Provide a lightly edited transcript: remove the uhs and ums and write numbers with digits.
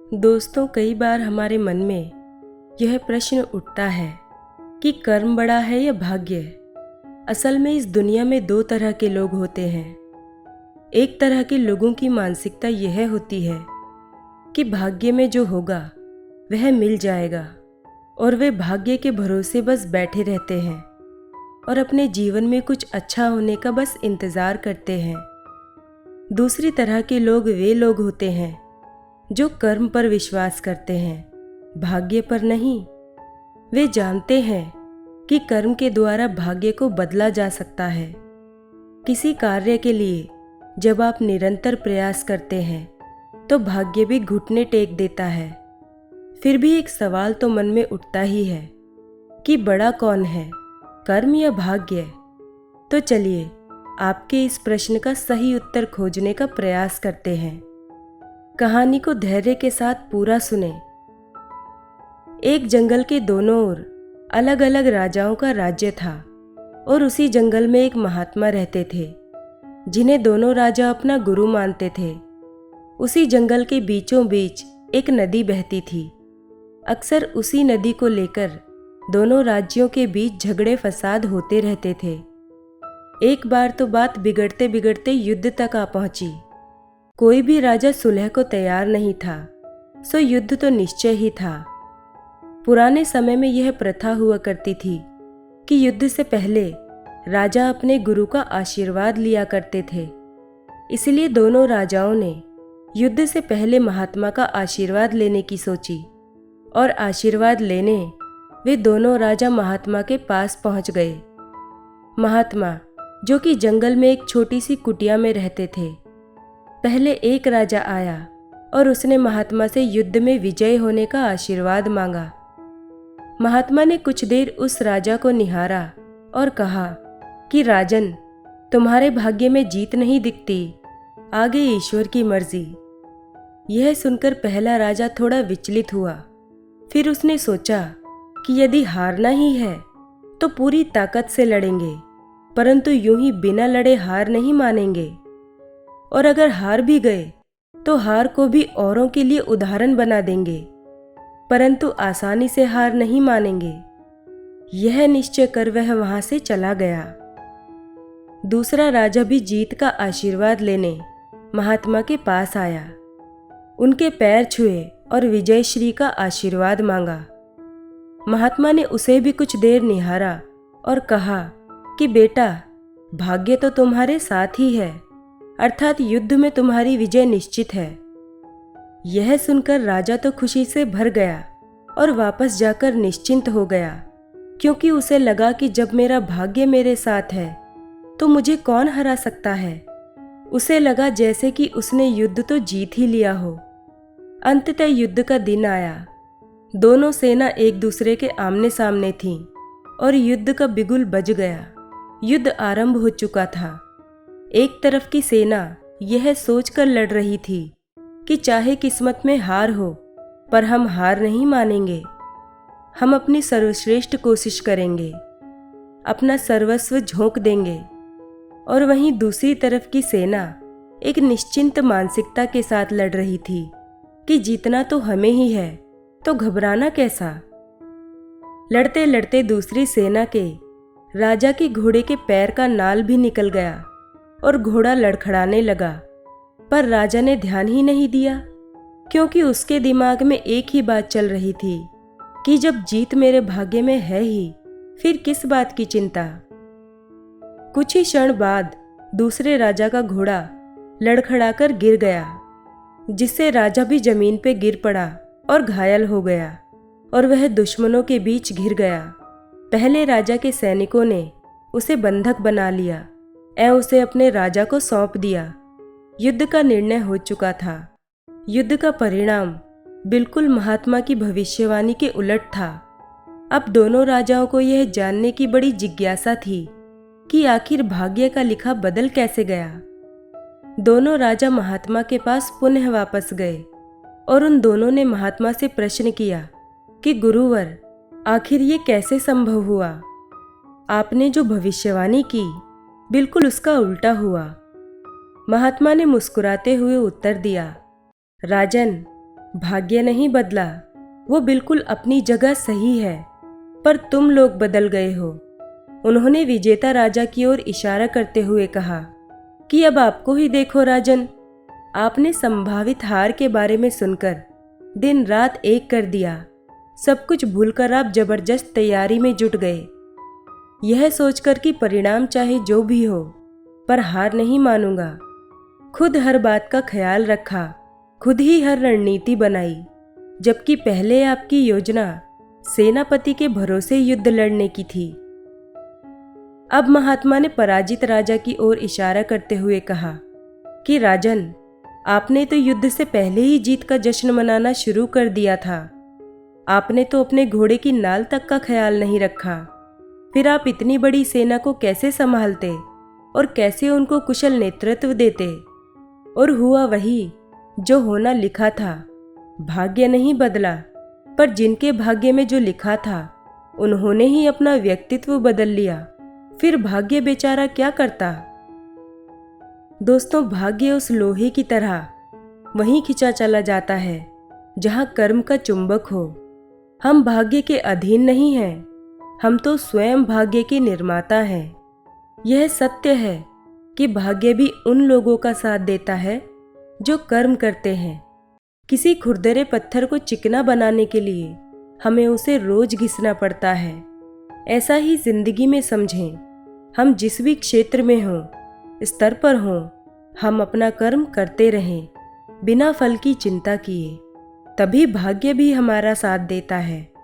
दोस्तों, कई बार हमारे मन में यह प्रश्न उठता है कि कर्म बड़ा है या भाग्य। असल में इस दुनिया में दो तरह के लोग होते हैं। एक तरह के लोगों की मानसिकता यह होती है कि भाग्य में जो होगा वह मिल जाएगा और वे भाग्य के भरोसे बस बैठे रहते हैं और अपने जीवन में कुछ अच्छा होने का बस इंतज़ार करते हैं। दूसरी तरह के लोग वे लोग होते हैं जो कर्म पर विश्वास करते हैं, भाग्य पर नहीं। वे जानते हैं कि कर्म के द्वारा भाग्य को बदला जा सकता है। किसी कार्य के लिए जब आप निरंतर प्रयास करते हैं तो भाग्य भी घुटने टेक देता है। फिर भी एक सवाल तो मन में उठता ही है कि बड़ा कौन है, कर्म या भाग्य? तो चलिए आपके इस प्रश्न का सही उत्तर खोजने का प्रयास करते हैं। कहानी को धैर्य के साथ पूरा सुने। एक जंगल के दोनों ओर अलग अलग राजाओं का राज्य था और उसी जंगल में एक महात्मा रहते थे जिन्हें दोनों राजा अपना गुरु मानते थे। उसी जंगल के बीचों बीच एक नदी बहती थी। अक्सर उसी नदी को लेकर दोनों राज्यों के बीच झगड़े फसाद होते रहते थे। एक बार तो बात बिगड़ते बिगड़ते युद्ध तक आ पहुंची। कोई भी राजा सुलह को तैयार नहीं था, सो युद्ध तो निश्चय ही था। पुराने समय में यह प्रथा हुआ करती थी कि युद्ध से पहले राजा अपने गुरु का आशीर्वाद लिया करते थे। इसलिए दोनों राजाओं ने युद्ध से पहले महात्मा का आशीर्वाद लेने की सोची और आशीर्वाद लेने वे दोनों राजा महात्मा के पास पहुंच गए। महात्मा, जो कि जंगल में एक छोटी सी कुटिया में रहते थे, पहले एक राजा आया और उसने महात्मा से युद्ध में विजय होने का आशीर्वाद मांगा। महात्मा ने कुछ देर उस राजा को निहारा और कहा कि राजन, तुम्हारे भाग्य में जीत नहीं दिखती, आगे ईश्वर की मर्जी। यह सुनकर पहला राजा थोड़ा विचलित हुआ। फिर उसने सोचा कि यदि हारना ही है तो पूरी ताकत से लड़ेंगे, परंतु यूं ही बिना लड़े हार नहीं मानेंगे। और अगर हार भी गए तो हार को भी औरों के लिए उदाहरण बना देंगे, परंतु आसानी से हार नहीं मानेंगे। यह निश्चय कर वह वहां से चला गया। दूसरा राजा भी जीत का आशीर्वाद लेने महात्मा के पास आया। उनके पैर छुए और विजयश्री का आशीर्वाद मांगा। महात्मा ने उसे भी कुछ देर निहारा और कहा कि बेटा, भाग्य तो तुम्हारे साथ ही है, अर्थात युद्ध में तुम्हारी विजय निश्चित है। यह सुनकर राजा तो खुशी से भर गया और वापस जाकर निश्चिंत हो गया, क्योंकि उसे लगा कि जब मेरा भाग्य मेरे साथ है तो मुझे कौन हरा सकता है। उसे लगा जैसे कि उसने युद्ध तो जीत ही लिया हो। अंततः युद्ध का दिन आया। दोनों सेना एक दूसरे के आमने सामने थीं और युद्ध का बिगुल बज गया। युद्ध आरंभ हो चुका था। एक तरफ की सेना यह सोचकर लड़ रही थी कि चाहे किस्मत में हार हो, पर हम हार नहीं मानेंगे। हम अपनी सर्वश्रेष्ठ कोशिश करेंगे, अपना सर्वस्व झोंक देंगे। और वहीं दूसरी तरफ की सेना एक निश्चिंत मानसिकता के साथ लड़ रही थी कि जीतना तो हमें ही है, तो घबराना कैसा। लड़ते लड़ते दूसरी सेना के राजा के घोड़े के पैर का नाल भी निकल गया और घोड़ा लड़खड़ाने लगा। पर राजा ने ध्यान ही नहीं दिया, क्योंकि उसके दिमाग में एक ही बात चल रही थी कि जब जीत मेरे भाग्य में है ही, फिर किस बात की चिंता। कुछ ही क्षण बाद दूसरे राजा का घोड़ा लड़खड़ाकर गिर गया, जिससे राजा भी जमीन पे गिर पड़ा और घायल हो गया और वह दुश्मनों के बीच घिर गया। पहले राजा के सैनिकों ने उसे बंधक बना लिया एवं उसे अपने राजा को सौंप दिया। युद्ध का निर्णय हो चुका था। युद्ध का परिणाम बिल्कुल महात्मा की भविष्यवाणी के उलट था। अब दोनों राजाओं को यह जानने की बड़ी जिज्ञासा थी कि आखिर भाग्य का लिखा बदल कैसे गया। दोनों राजा महात्मा के पास पुनः वापस गए और उन दोनों ने महात्मा से प्रश्न किया कि गुरुवर, आखिर ये कैसे संभव हुआ? आपने जो भविष्यवाणी की बिल्कुल उसका उल्टा हुआ। महात्मा ने मुस्कुराते हुए उत्तर दिया, राजन, भाग्य नहीं बदला, वो बिल्कुल अपनी जगह सही है, पर तुम लोग बदल गए हो। उन्होंने विजेता राजा की ओर इशारा करते हुए कहा कि अब आपको ही देखो राजन, आपने संभावित हार के बारे में सुनकर दिन रात एक कर दिया। सब कुछ भूलकर आप जबरदस्त तैयारी में जुट गए, यह सोचकर कि परिणाम चाहे जो भी हो, पर हार नहीं मानूंगा। खुद हर बात का ख्याल रखा, खुद ही हर रणनीति बनाई, जबकि पहले आपकी योजना सेनापति के भरोसे युद्ध लड़ने की थी। अब महात्मा ने पराजित राजा की ओर इशारा करते हुए कहा कि राजन, आपने तो युद्ध से पहले ही जीत का जश्न मनाना शुरू कर दिया था। आपने तो अपने घोड़े की नाल तक का ख्याल नहीं रखा। फिर आप इतनी बड़ी सेना को कैसे संभालते और कैसे उनको कुशल नेतृत्व देते? और हुआ वही जो होना लिखा था। भाग्य नहीं बदला, पर जिनके भाग्य में जो लिखा था उन्होंने ही अपना व्यक्तित्व बदल लिया। फिर भाग्य बेचारा क्या करता? दोस्तों, भाग्य उस लोहे की तरह वहीं खिंचा चला जाता है जहां कर्म का चुंबक हो। हम भाग्य के अधीन नहीं हैं, हम तो स्वयं भाग्य के निर्माता हैं। यह सत्य है कि भाग्य भी उन लोगों का साथ देता है जो कर्म करते हैं। किसी खुरदरे पत्थर को चिकना बनाने के लिए हमें उसे रोज घिसना पड़ता है। ऐसा ही जिंदगी में समझें, हम जिस भी क्षेत्र में हों, स्तर पर हों, हम अपना कर्म करते रहें बिना फल की चिंता किए, तभी भाग्य भी हमारा साथ देता है।